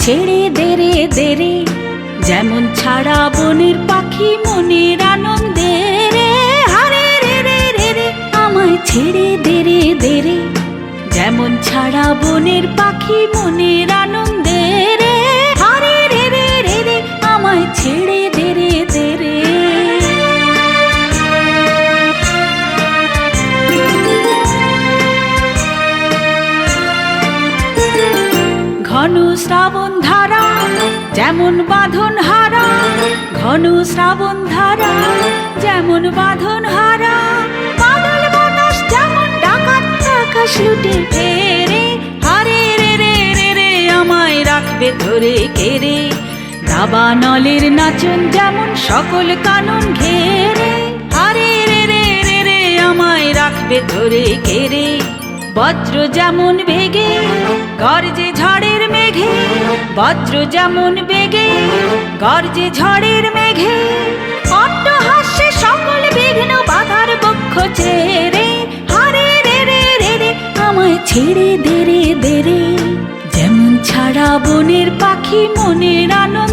ছেড়ে দে রে দে রে, যেমন ছাড়া বনের পাখি মনের আনন্দে রে। হারে রে রে রে রে, আমায় ছেড়ে দে রে দে রে, যেমন ছাড়া বনের পাখি মনের আনন্দে রে। হারে রে রে রে রে, আমায় ছেড়ে দে রে দে রে। ঘন শ্রাবণ ধারা যেমন বাঁধন হারা, ঘন শ্রাবণ ধারা যেমন বাঁধন হারা, বাদল বাতাস যেমন ডাকাত আকাশ লুটে ফেরে। হারে রে রে রে রে, আমায় রাখবে ধরে কেড়ে, দাবানলের নাচন যেমন সকল কানন ঘেরে। হারে রে রে রে রে, আমায় রাখবে ধরে কেড়ে, বজ্র যেমন বেগে গর্জে ঝড়ের মেঘে, বজ্র যেমন বেগে গর্জে ঝড়ের মেঘে, অট্টহাস্যে সকল বিঘ্ন বাধার বক্ষ ছেড়ে। হারে রে রে রে রে, আমায় ছেড়ে দে রে দে রে, যেমন ছাড়া বনের পাখি মনের আনন্দ